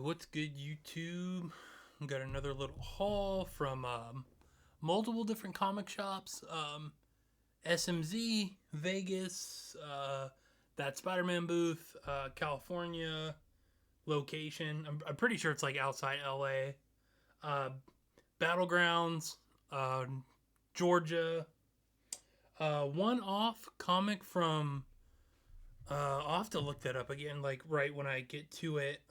What's good, YouTube? Got another little haul from multiple different comic shops. SMZ, Vegas, that Spiderman booth, California location. I'm pretty sure it's like outside LA. Uh, Battlegrounds, Georgia. One off comic from. I'll have to look that up again, like right when I get to it.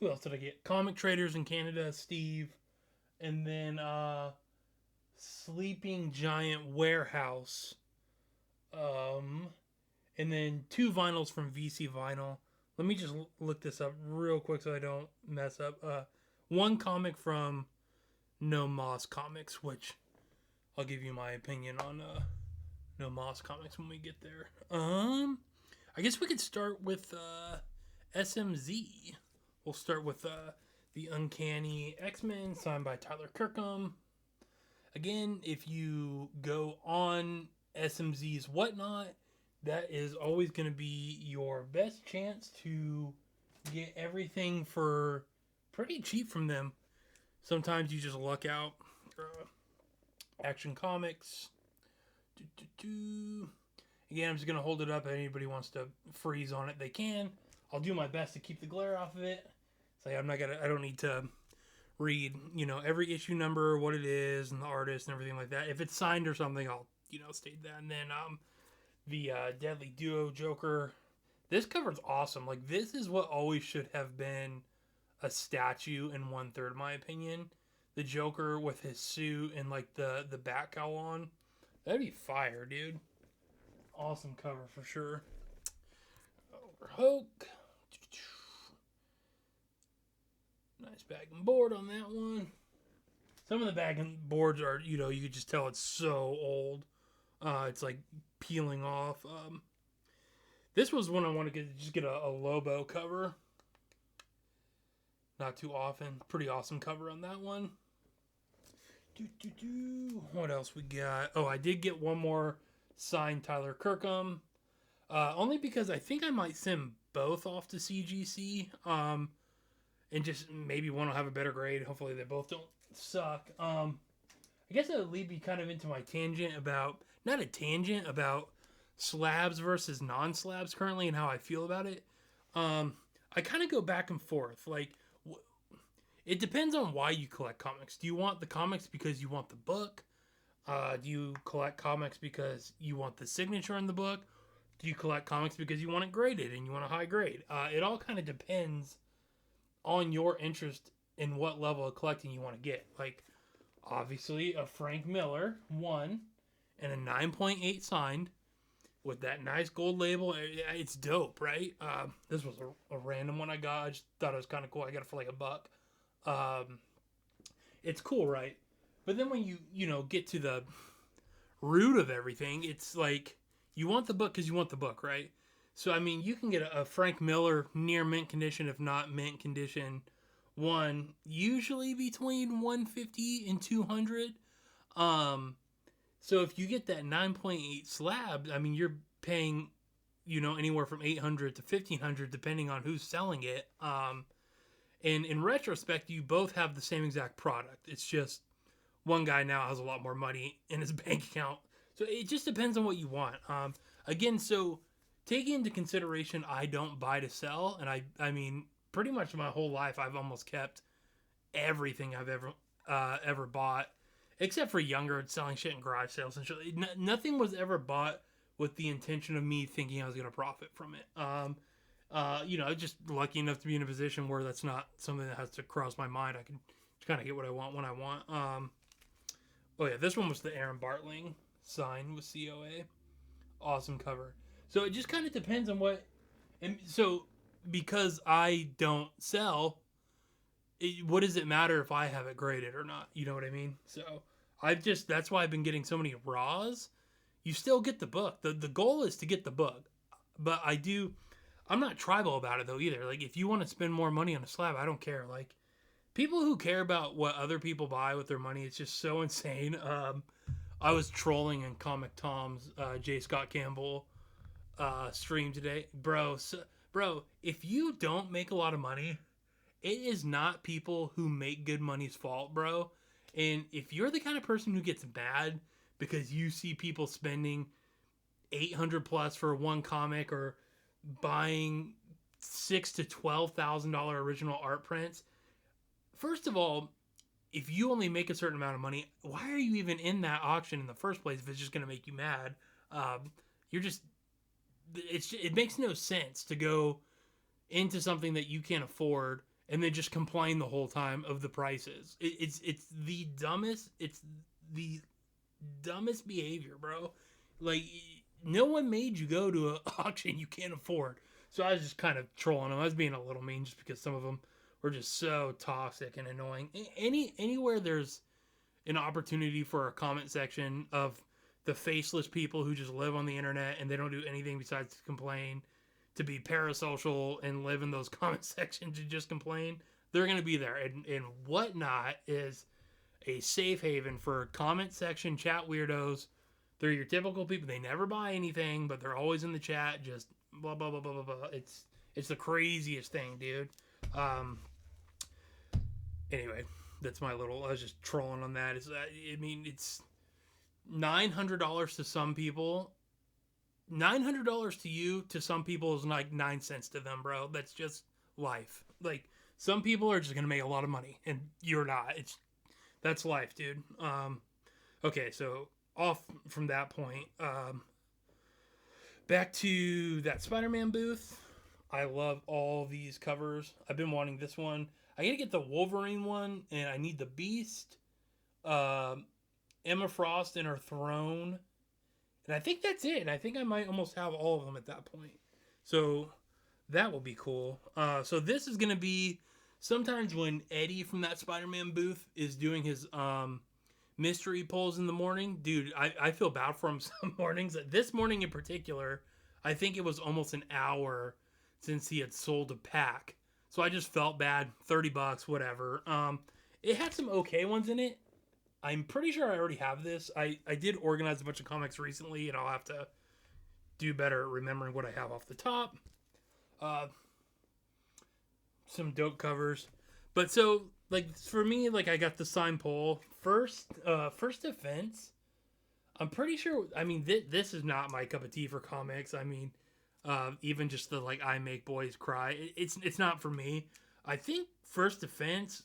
Who else did I get? Comic Traders in Canada, Steve, and then Sleeping Giant Warehouse, um, and then two vinyls from VC Vinyl. Let me just look this up real quick so I don't mess up. One comic from No Moss Comics, which I'll give you my opinion on No Moss Comics when we get there. I guess we could start with SMZ. We'll start with the Uncanny X-Men, signed by Tyler Kirkham. Again, if you go on SMZ's Whatnot, that is always going to be your best chance to get everything for pretty cheap from them. Sometimes you just luck out. Action Comics. Again, I'm just going to hold it up. If anybody wants to freeze on it, they can. I'll do my best to keep the glare off of it. So I don't need to read, every issue number, what it is, and the artist and everything like that. If it's signed or something, I'll, state that. And then the Deadly Duo Joker. This cover's awesome. Like, this is what always should have been a statue in 1/3, in my opinion. The Joker with his suit and, like, the bat cowl on. That'd be fire, dude. Awesome cover for sure. Over Hulk. Nice bag and board on that one. Some of the bag and boards are, you could just tell it's so old. It's like peeling off. This was one I want to get a Lobo cover. Not too often. Pretty awesome cover on that one. What else we got? Oh, I did get one more signed Tyler Kirkham. Only because I think I might send both off to CGC. And just maybe one will have a better grade. Hopefully they both don't suck. I guess that would lead me kind of into my tangent about, not a tangent, about slabs versus non-slabs currently and how I feel about it. I kind of go back and forth. Like, it depends on why you collect comics. Do you want the comics because you want the book? Do you collect comics because you want the signature in the book? Do you collect comics because you want it graded and you want a high grade? It all kind of depends on your interest in what level of collecting you want to get. Like, obviously, a Frank Miller 1 and a 9.8 signed with that nice gold label. It's dope, right? This was a random one I got. I just thought it was kind of cool. I got it for like $1. It's cool, right? But then when you get to the root of everything, it's like you want the book because you want the book, right? So, I mean, you can get a Frank Miller near mint condition, if not mint condition, one, usually between 150 and 200. So if you get that 9.8 slab, I mean, you're paying, anywhere from 800 to 1500, depending on who's selling it. And in retrospect, you both have the same exact product. It's just one guy now has a lot more money in his bank account. So it just depends on what you want. Again, so taking into consideration, I don't buy to sell, and I mean, pretty much my whole life, I've almost kept everything I've ever bought, except for younger selling shit in garage sales and shit. Nothing was ever bought with the intention of me thinking I was going to profit from it. Just lucky enough to be in a position where that's not something that has to cross my mind. I can kind of get what I want when I want. Oh yeah, this one was the Aaron Bartling sign with COA. Awesome cover. So it just kind of depends on what. And so because I don't sell, what does it matter if I have it graded or not? You know what I mean? So that's why I've been getting so many raws. You still get the book. The goal is to get the book. But I'm not tribal about it though either. Like, if you want to spend more money on a slab, I don't care. Like, people who care about what other people buy with their money, it's just so insane. I was trolling in Comic Tom's J. Scott Campbell stream today, bro. So Bro, if you don't make a lot of money, it is not people who make good money's fault, bro. And if you're the kind of person who gets mad because you see people spending 800 plus for one comic or buying $6,000 to $12,000 original art prints, first of all, if you only make a certain amount of money, why are you even in that auction in the first place if it's just going to make you mad? You're just, it makes no sense to go into something that you can't afford and then just complain the whole time of the prices. It's the dumbest behavior, bro. Like, no one made you go to an auction you can't afford. So I was just kind of trolling them. I was being a little mean just because some of them were just so toxic and annoying. Anywhere there's an opportunity for a comment section of the faceless people who just live on the internet and they don't do anything besides complain, to be parasocial and live in those comment sections and just complain, they're going to be there. And Whatnot is a safe haven for comment section chat weirdos. They're your typical people. They never buy anything, but they're always in the chat, just blah blah blah blah blah blah. It's the craziest thing, dude. Anyway, that's my little. I was just trolling on that. It's $900 to some people. $900 to you, to some people, is like 9 cents to them, bro. That's just life. Like, some people are just gonna make a lot of money, and you're not. That's life, dude. Okay, so off from that point, back to that Spider-Man booth. I love all these covers. I've been wanting this one. I gotta get the Wolverine one, and I need the Beast, Emma Frost and her throne, and I think that's it. I think I might almost have all of them at that point. So that will be cool. So this is gonna be sometimes when Eddie from that Spider-Man booth is doing his mystery pulls in the morning. Dude, I feel bad for him some mornings. This morning in particular, I think it was almost an hour since he had sold a pack. So I just felt bad. $30, whatever. It had some okay ones in it. I'm pretty sure I already have this. I did organize a bunch of comics recently, and I'll have to do better at remembering what I have off the top. Some dope covers. But so, like, for me, like, I got the sign pull. First Defense. I'm pretty sure, I mean, this is not my cup of tea for comics. I mean, even just the, like, I Make Boys Cry. It's not for me. I think First Defense,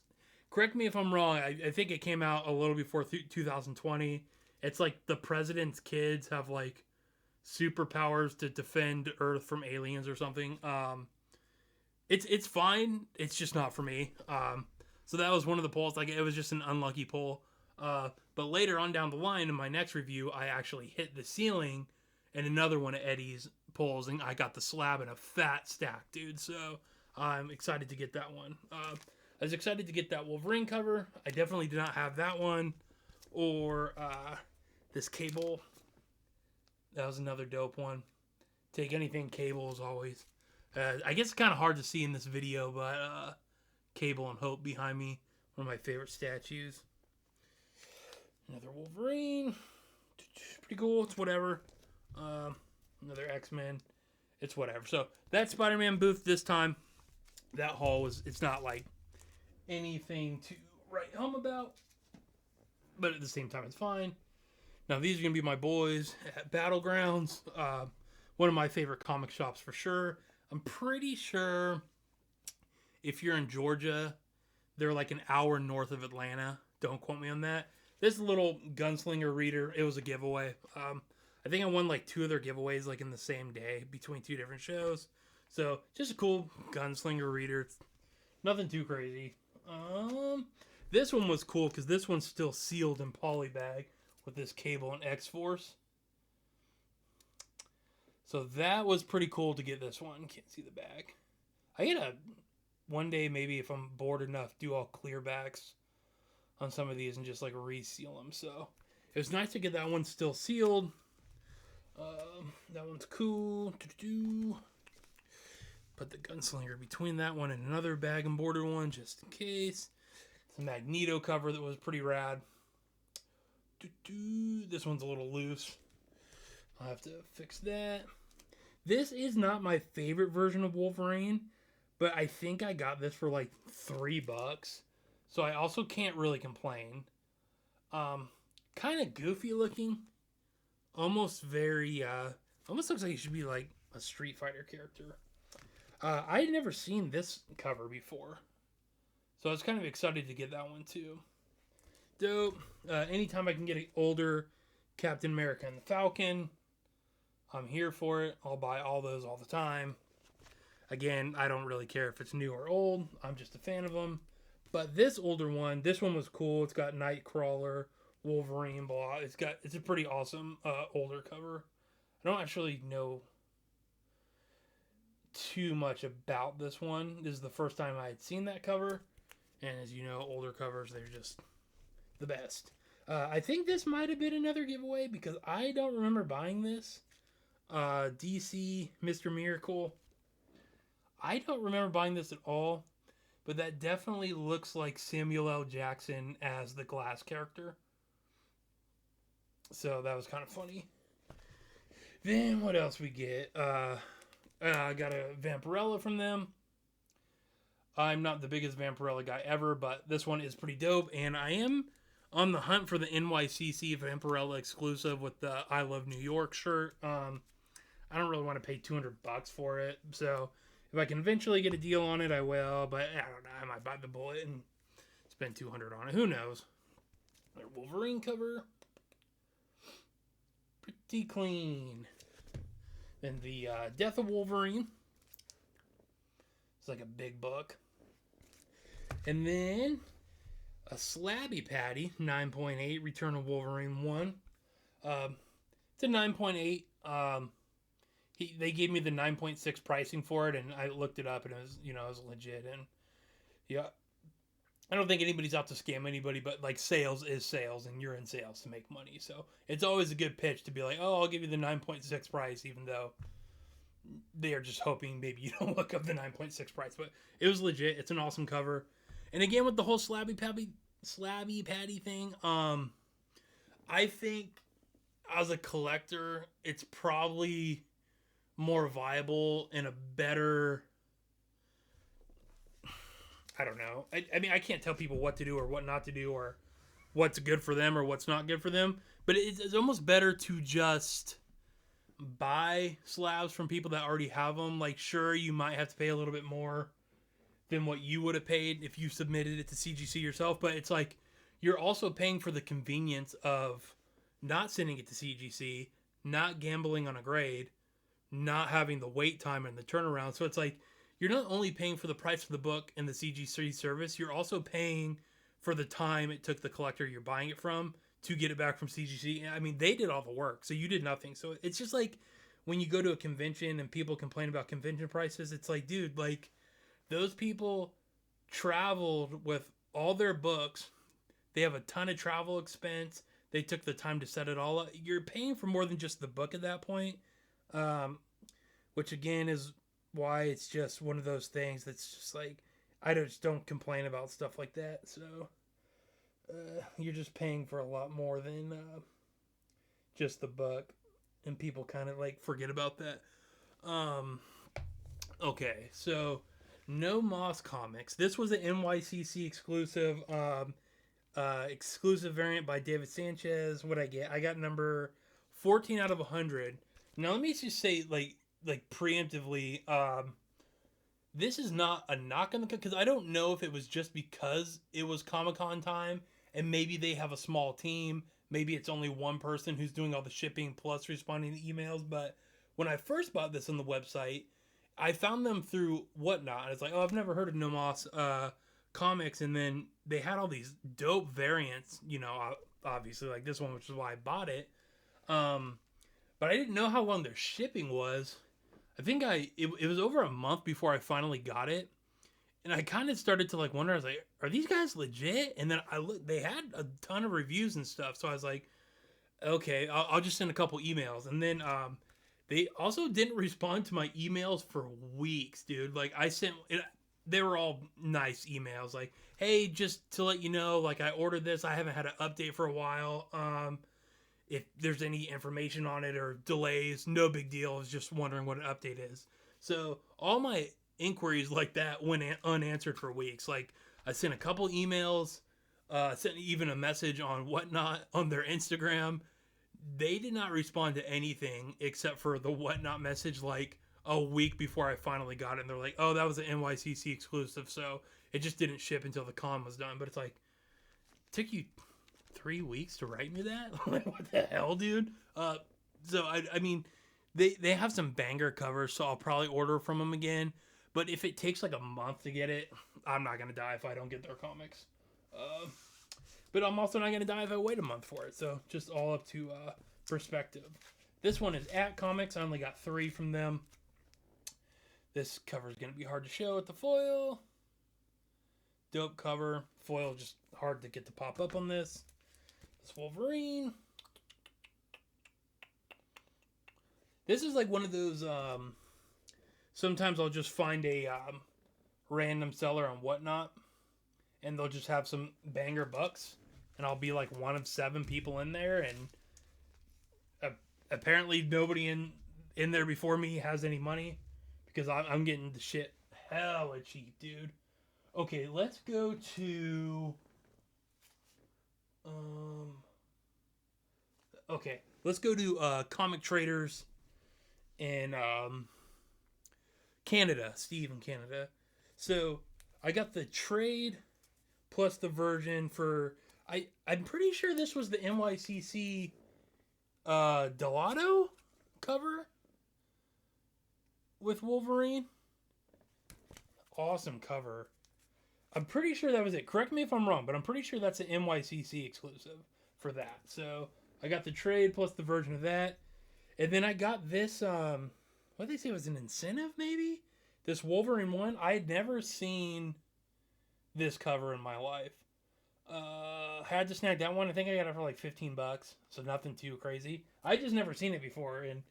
correct me if I'm wrong, I think it came out a little before 2020. It's like the president's kids have, like, superpowers to defend Earth from aliens or something. It's fine. It's just not for me. So that was one of the pulls. Like, it was just an unlucky pull. But later on down the line in my next review, I actually hit the ceiling and another one of Eddie's pulls, and I got the slab in a fat stack, dude. So I'm excited to get that one. I was excited to get that Wolverine cover. I definitely did not have that one. Or this Cable. That was another dope one. Take anything Cable as always. I guess it's kind of hard to see in this video, but Cable and Hope behind me. One of my favorite statues. Another Wolverine. Pretty cool. It's whatever. Another X-Men. It's whatever. So that Spider-Man booth this time. That haul it's not like anything to write home about. But at the same time, it's fine. Now these are going to be my boys at Battlegrounds. One of my favorite comic shops for sure. I'm pretty sure if you're in Georgia, they're like an hour north of Atlanta. Don't quote me on that. This little gunslinger reader, it was a giveaway. I think I won like 2 of their giveaways like in the same day between 2 different shows. So just a cool gunslinger reader. It's nothing too crazy. This one was cool because this one's still sealed in polybag with this Cable and X-Force. So that was pretty cool to get this one. Can't see the back. I gotta one day, maybe if I'm bored enough, do all clear backs on some of these and just like reseal them. So it was nice to get that one still sealed. That one's cool. Put the gunslinger between that one and another bag and border one just in case. It's a Magneto cover that was pretty rad. This one's a little loose. I'll have to fix that. This is not my favorite version of Wolverine, but I think I got this for like $3. So I also can't really complain. Kind of goofy looking. Almost very, almost looks like he should be like a Street Fighter character. I had never seen this cover before. So I was kind of excited to get that one too. Dope. Anytime I can get an older Captain America and the Falcon, I'm here for it. I'll buy all those all the time. Again, I don't really care if it's new or old. I'm just a fan of them. But this older one, this one was cool. It's got Nightcrawler, Wolverine, blah. It's a pretty awesome older cover. I don't actually know too much about this one. This is the first time I had seen that cover. And as you know, older covers, they're just the best. I think this might have been another giveaway because I don't remember buying this. DC Mr. Miracle. I don't remember buying this at all, but that definitely looks like Samuel L. Jackson as the Glass character. So that was kind of funny. Then what else we get? I got a Vampirella from them. I'm not the biggest Vampirella guy ever, but this one is pretty dope, and I am on the hunt for the NYCC Vampirella exclusive with the I Love New York shirt. I don't really want to pay $200 for it, so if I can eventually get a deal on it, I will, but I don't know, I might bite the bullet and spend $200 on it. Who knows? Their Wolverine cover. Pretty clean. Then the Death of Wolverine. It's like a big book. And then a Slabby Patty, 9.8, Return of Wolverine 1. It's a 9.8. They gave me the 9.6 pricing for it, and I looked it up, and it was, it was legit. And yeah, I don't think anybody's out to scam anybody, but like sales is sales, and you're in sales to make money. So it's always a good pitch to be like, oh, I'll give you the 9.6 price, even though they are just hoping maybe you don't look up the 9.6 price. But it was legit. It's an awesome cover. And again, with the whole Slabby Patty thing, I think as a collector, it's probably more viable and a better, I don't know. I mean, I can't tell people what to do or what not to do or what's good for them or what's not good for them. But it's almost better to just buy slabs from people that already have them. Like, sure, you might have to pay a little bit more than what you would have paid if you submitted it to CGC yourself. But it's like you're also paying for the convenience of not sending it to CGC, not gambling on a grade, not having the wait time and the turnaround. So it's like you're not only paying for the price of the book and the CGC service, you're also paying for the time it took the collector you're buying it from to get it back from CGC. I mean, they did all the work, so you did nothing. So it's just like when you go to a convention and people complain about convention prices, it's like, dude, like those people traveled with all their books. They have a ton of travel expense. They took the time to set it all up. You're paying for more than just the book at that point. Which again is why it's just one of those things that's just like, I just don't complain about stuff like that. So you're just paying for a lot more than just the book, and people kind of like forget about that. Okay, so No Moss Comics. This was an NYCC exclusive, exclusive variant by David Sanchez. What I get? I got number 14 out of 100. Now let me just say, like preemptively, this is not a knock on the, because I don't know if it was just because it was Comic-Con time and maybe they have a small team. Maybe it's only one person who's doing all the shipping plus responding to emails. But when I first bought this on the website, I found them through Whatnot. It's like, oh, I've never heard of No Moss Comics. And then they had all these dope variants, obviously like this one, which is why I bought it. But I didn't know how long their shipping was. I think it was over a month before I finally got it. And I kind of started to like wonder, I was like, are these guys legit? And then I looked, they had a ton of reviews and stuff. So I was like, okay, I'll just send a couple emails. And then they also didn't respond to my emails for weeks, dude. Like I sent it, they were all nice emails. Like, hey, just to let you know, like I ordered this. I haven't had an update for a while. if there's any information on it or delays. No big deal. I was just wondering what an update is. So all my inquiries like that went unanswered for weeks. Like I sent a couple emails, sent even a message on Whatnot on their Instagram. They did not respond to anything except for the Whatnot message like a week before I finally got it. And they're like, oh, that was an NYCC exclusive, so it just didn't ship until the con was done. But it's like, it took you 3 weeks to write me that? Like, what the hell, dude? So I mean, they have some banger covers, so I'll probably order from them again. But if it takes like a month to get it, I'm not gonna die if I don't get their comics. But I'm also not gonna die if I wait a month for it. So just all up to perspective. This one is at Comics. I only got 3 from them. This cover is gonna be hard to show with the foil. Dope cover. Foil just hard to get to pop up on this. This Wolverine. This is like one of those, sometimes I'll just find a random seller on Whatnot, and they'll just have some banger bucks, and I'll be like one of 7 people in there, and apparently nobody in there before me has any money, because I'm getting the shit hella cheap, dude. Okay, let's go to... Okay, let's go to Comic Traders in Canada. Steve in Canada. So I got the trade plus the version for... I'm pretty sure this was the NYCC Delato cover with Wolverine. Awesome cover. I'm pretty sure that was it. Correct me if I'm wrong, but I'm pretty sure that's an NYCC exclusive for that. So I got the trade plus the version of that. And then I got this, what did they say was an incentive maybe? This Wolverine one. I had never seen this cover in my life. Had to snag that one. I think I got it for like $15. So nothing too crazy. I just never seen it before. And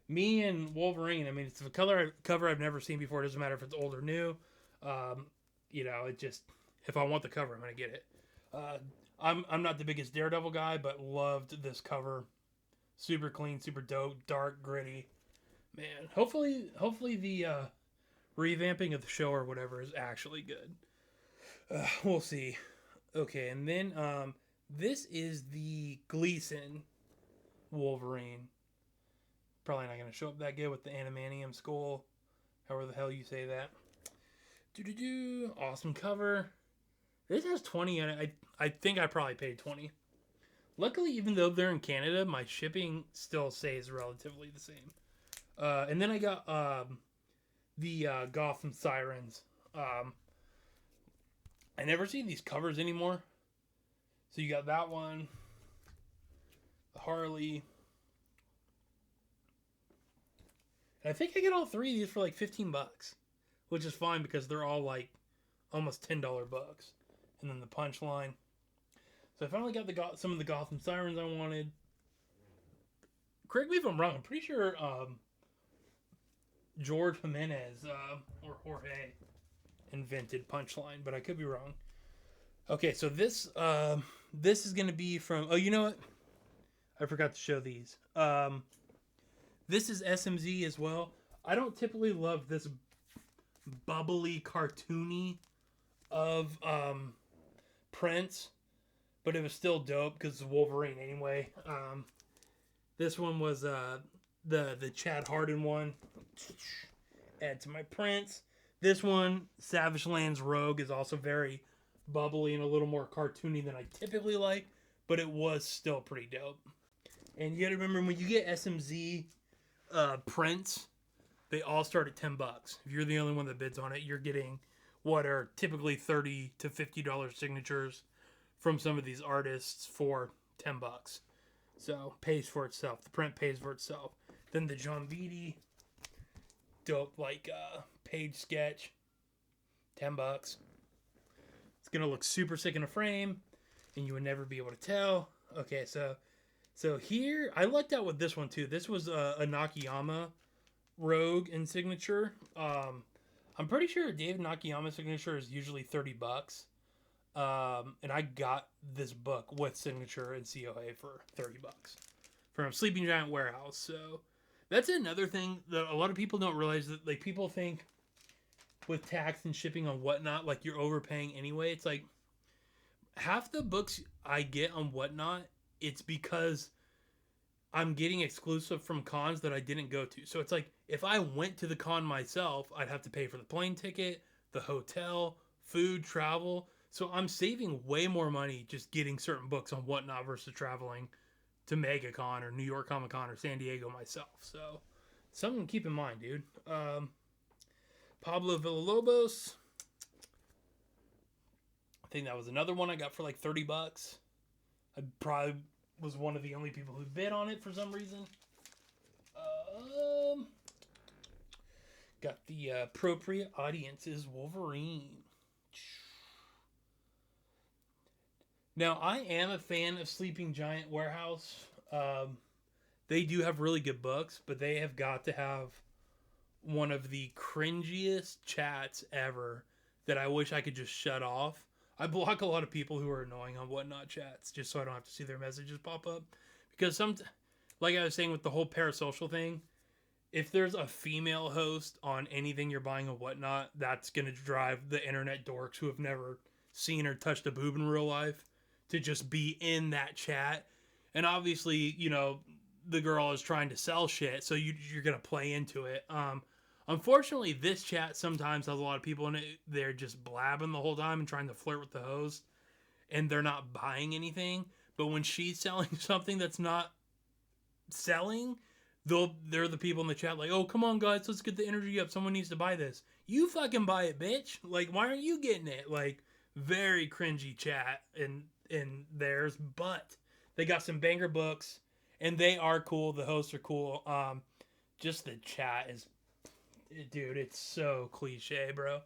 me and Wolverine, I mean, it's a cover I've never seen before. It doesn't matter if it's old or new. You know, it just, if I want the cover, I'm going to get it. I'm not the biggest Daredevil guy, but loved this cover. Super clean, super dope, dark, gritty. Man, hopefully the revamping of the show or whatever is actually good. We'll see. Okay, and then this is the Gleason Wolverine. Probably not going to show up that good with the Animanium skull. However the hell you say that. Awesome cover. This has 20 in it. I think I probably paid 20. Luckily, even though they're in Canada, my shipping still stays relatively the same. And then I got the Gotham Sirens. I never see these covers anymore. So you got that one. The Harley. And I think I get all 3 of these for like $15. Which is fine because they're all like almost $10 bucks. And then the Punchline. So I finally got some of the Gotham Sirens I wanted. Correct me if I'm wrong. I'm pretty sure George Jimenez or Jorge invented Punchline, but I could be wrong. Okay, so this is going to be from... Oh, you know what? I forgot to show these. This is SMZ as well. I don't typically love this bubbly cartoony of prints, but it was still dope because it's Wolverine anyway. This one was the Chad Harden one. Add to my prints. This one, Savage Lands Rogue, is also very bubbly and a little more cartoony than I typically like, but it was still pretty dope. And you gotta remember, when you get SMZ prints, they all start at $10. If you're the only one that bids on it, you're getting what are typically $30 to $50 signatures from some of these artists for $10. So pays for itself. The print pays for itself. Then the John Beatty, dope like page sketch, $10. It's gonna look super sick in a frame, and you would never be able to tell. Okay, so here I lucked out with this one too. This was a Nakayama Rogue in signature. I'm pretty sure David Nakayama signature is usually $30. And I got this book with signature and COA for $30. from Sleeping Giant Warehouse. So that's another thing that a lot of people don't realize, that like people think with tax and shipping and whatnot, like you're overpaying anyway. It's like half the books I get on Whatnot, it's because I'm getting exclusive from cons that I didn't go to. So it's like if I went to the con myself, I'd have to pay for the plane ticket, the hotel, food, travel. So I'm saving way more money just getting certain books on Whatnot versus traveling to MegaCon or New York Comic Con or San Diego myself. So something to keep in mind, dude. Pablo Villalobos. I think that was another one I got for like $30. I probably was one of the only people who bid on it for some reason. Got the appropriate audiences Wolverine. Now, I am a fan of Sleeping Giant Warehouse. They do have really good books, but they have got to have one of the cringiest chats ever that I wish I could just shut off. I block a lot of people who are annoying on Whatnot chats just so I don't have to see their messages pop up. Because like I was saying with the whole parasocial thing, if there's a female host on anything you're buying on Whatnot, that's going to drive the internet dorks who have never seen or touched a boob in real life to just be in that chat. And obviously, you know, the girl is trying to sell shit, so you're going to play into it. Unfortunately, this chat sometimes has a lot of people in it. They're just blabbing the whole time and trying to flirt with the host, and they're not buying anything. But when she's selling something that's not selling, they're the people in the chat like, oh, come on, guys, let's get the energy up. Someone needs to buy this. You fucking buy it, bitch. Like, why aren't you getting it? Like, very cringy chat in theirs, but they got some banger books, and they are cool. The hosts are cool. Just the chat is... Dude, it's so cliche, bro.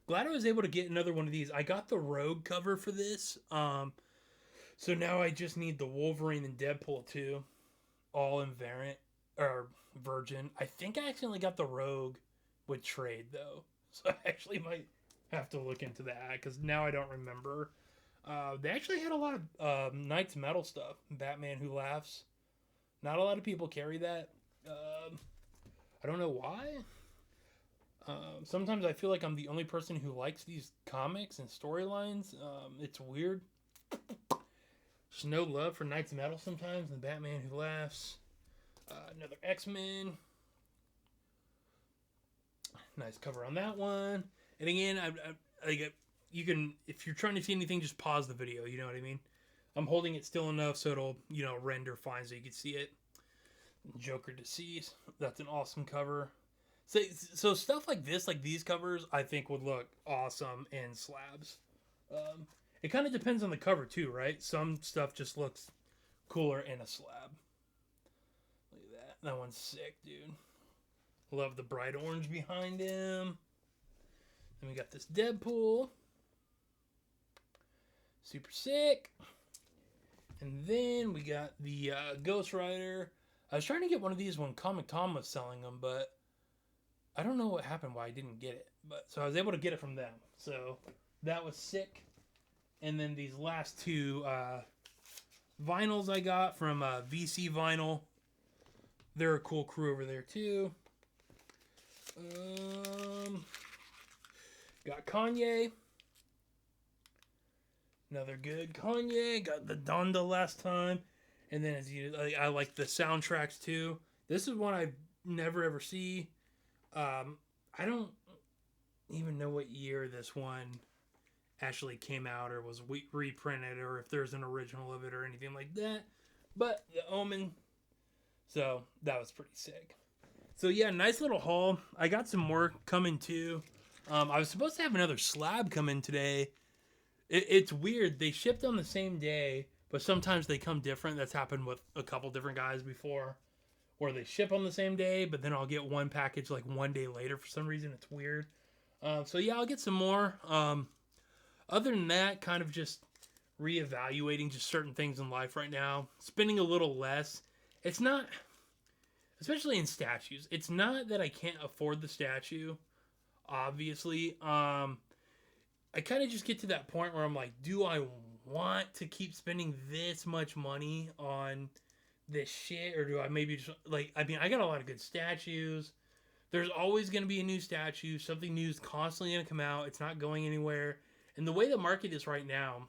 Glad I was able to get another one of these. I got the Rogue cover for this. So now I just need the Wolverine and Deadpool 2. All in variant. Or Virgin. I think I accidentally got the Rogue with trade, though. So I actually might have to look into that. Because now I don't remember. They actually had a lot of Knights Metal stuff. Batman Who Laughs. Not a lot of people carry that. I don't know why. Sometimes I feel like I'm the only person who likes these comics and storylines. It's weird. There's no love for Knights of Metal sometimes, and Batman Who Laughs. Another X-Men. Nice cover on that one. And again, you can, if you're trying to see anything, just pause the video. You know what I mean? I'm holding it still enough so it'll, render fine so you can see it. Joker Deceased. That's an awesome cover. So stuff like this, like these covers, I think would look awesome in slabs. It kind of depends on the cover too, right? Some stuff just looks cooler in a slab. Look at that. That one's sick, dude. Love the bright orange behind him. Then we got this Deadpool. Super sick. And then we got the Ghost Rider. I was trying to get one of these when Comic Tom was selling them, but I don't know what happened why I didn't get it. So I was able to get it from them. So that was sick. And then these last two vinyls I got from VC Vinyl. They're a cool crew over there too. Got Kanye. Another good Kanye. Got the Donda last time. And then I like the soundtracks too. This is one I never ever see. I don't even know what year this one actually came out or was reprinted or if there's an original of it or anything like that. But the Omen. So that was pretty sick. So yeah, nice little haul. I got some more coming too. I was supposed to have another slab come in today. It's weird. They shipped on the same day. But sometimes they come different. That's happened with a couple different guys before. Where they ship on the same day, but then I'll get one package like one day later for some reason. It's weird. So yeah, I'll get some more. Other than that, kind of just reevaluating just certain things in life right now. Spending a little less. It's not, especially in statues. It's not that I can't afford the statue. Obviously. I kind of just get to that point where I'm like, do I want to keep spending this much money on this shit, or do I maybe just like? I mean, I got a lot of good statues. There's always going to be a new statue. Something new is constantly going to come out. It's not going anywhere. And the way the market is right now,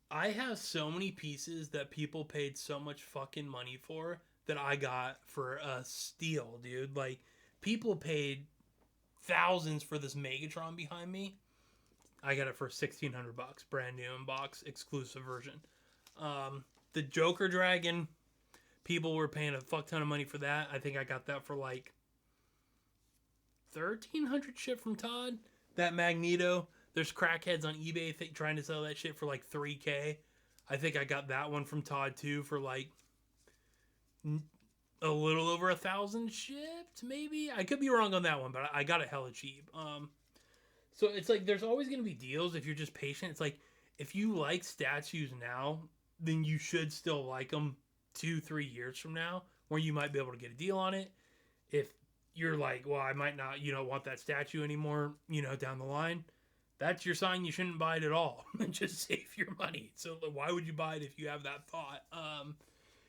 I have so many pieces that people paid so much fucking money for that I got for a steal, dude. Like, people paid thousands for this Megatron behind me. I got it for $1,600, brand new in box, exclusive version. The Joker Dragon, people were paying a fuck ton of money for that. I think I got that for like 1,300 shit from Todd. That Magneto, there's crackheads on eBay trying to sell that shit for like $3K. I think I got that one from Todd too for like a little over 1,000 shipped, maybe. I could be wrong on that one, but I got it hella cheap. So it's like there's always going to be deals if you're just patient. It's like if you like statues now, then you should still like them 2-3 years from now, where you might be able to get a deal on it. If you're like, well, I might not, want that statue anymore, down the line, that's your sign you shouldn't buy it at all. Just save your money. So why would you buy it if you have that thought?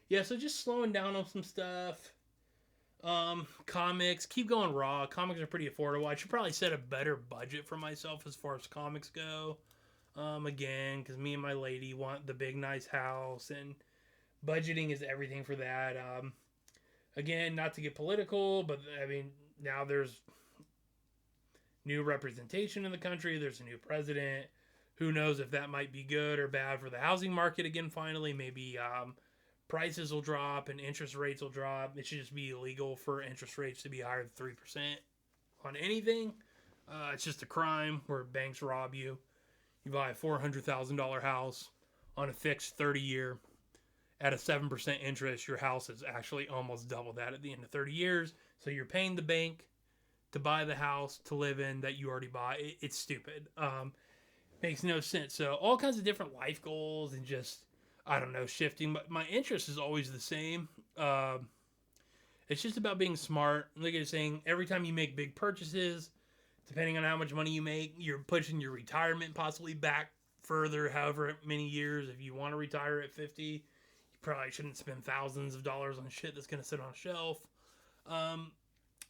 Yeah, so just slowing down on some stuff. Comics, keep going raw. Comics are pretty affordable. I should probably set a better budget for myself as far as comics go. Again, because me and my lady want the big nice house, and budgeting is everything for that. Again, not to get political, but I mean, now there's new representation in the country. There's a new president. Who knows if that might be good or bad for the housing market again, finally. Maybe prices will drop and interest rates will drop. It should just be illegal for interest rates to be higher than 3% on anything. It's just a crime where banks rob you. You buy a $400,000 house on a fixed 30-year at a 7% interest. Your house is actually almost double that at the end of 30 years. So you're paying the bank to buy the house to live in that you already bought. It's stupid. Makes no sense. So all kinds of different life goals and just, I don't know, shifting. But my interest is always the same. It's just about being smart. Like I was saying, every time you make big purchases, depending on how much money you make, you're pushing your retirement possibly back further, however many years. If you want to retire at 50, you probably shouldn't spend thousands of dollars on shit that's going to sit on a shelf.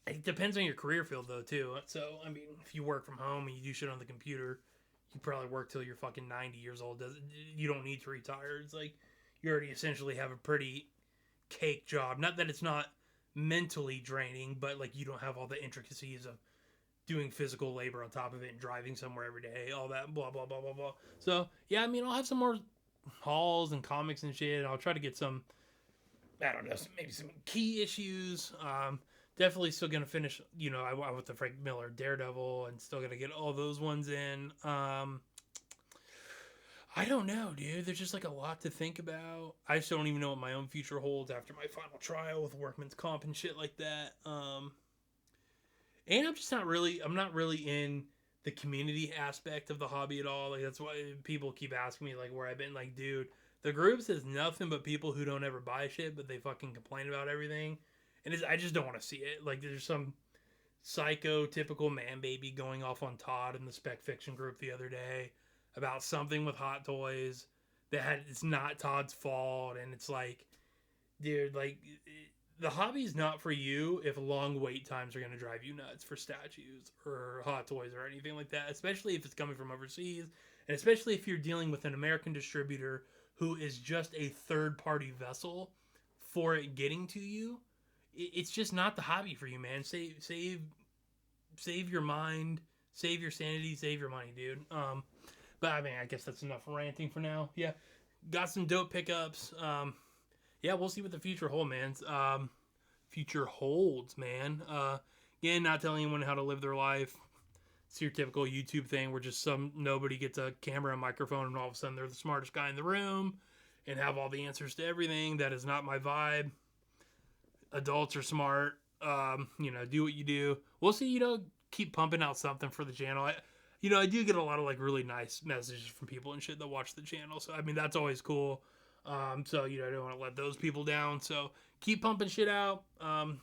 It depends on your career field, though, too. So, I mean, if you work from home and you do shit on the computer, you probably work till you're fucking 90 years old. You don't need to retire. It's like you already essentially have a pretty cake job. Not that it's not mentally draining, but like you don't have all the intricacies of doing physical labor on top of it and driving somewhere every day, all that blah blah blah blah blah. So yeah, I mean, I'll have some more hauls and comics and shit. I'll try to get some, I don't know, maybe some key issues. Definitely still gonna finish. I went with the Frank Miller Daredevil and still gonna get all those ones in. I don't know, dude. There's just like a lot to think about. I just don't even know what my own future holds after my final trial with workman's comp and shit like that. And I'm not really in the community aspect of the hobby at all. Like, that's why people keep asking me, like, where I've been. Like, dude, the groups is nothing but people who don't ever buy shit, but they fucking complain about everything. And I just don't want to see it. Like, there's some psycho, typical man baby going off on Todd in the Spec Fiction group the other day about something with Hot Toys it's not Todd's fault. And it's like, dude, like, the hobby's not for you if long wait times are going to drive you nuts for statues or Hot Toys or anything like that, especially if it's coming from overseas, and especially if you're dealing with an American distributor who is just a third-party vessel for it getting to you. It's just not the hobby for you, man. Save your mind, save your sanity, save your money, dude. But I mean, I guess that's enough ranting for now. Yeah, got some dope pickups. Yeah, we'll see what the future holds, man. Again, not telling anyone how to live their life. It's your typical YouTube thing where just nobody gets a camera and microphone and all of a sudden they're the smartest guy in the room and have all the answers to everything. That is not my vibe. Adults are smart. Do what you do. We'll see, keep pumping out something for the channel. I do get a lot of like really nice messages from people and shit that watch the channel. So, I mean, that's always cool. So, I don't want to let those people down. So keep pumping shit out.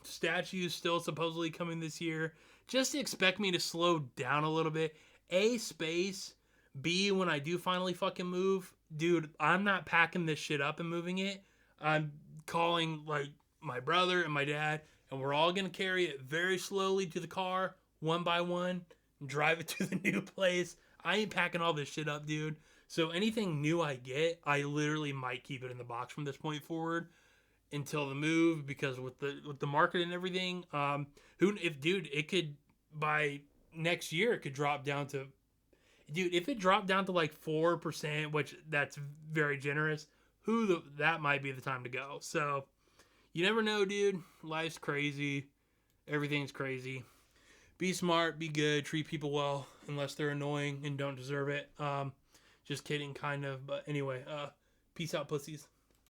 Statues still supposedly coming this year. Just expect me to slow down a little bit. A, space. B, when I do finally fucking move, dude, I'm not packing this shit up and moving it. I'm calling like my brother and my dad, and we're all gonna carry it very slowly to the car, one by one, and drive it to the new place. I ain't packing all this shit up, dude. So anything new I get, I literally might keep it in the box from this point forward until the move, because with the market and everything, it could by next year it could drop down to, dude, if it dropped down to like 4%, which that's very generous, that might be the time to go. So you never know, dude. Life's crazy. Everything's crazy. Be smart, be good, treat people well unless they're annoying and don't deserve it. Just kidding, kind of. But anyway, peace out, pussies.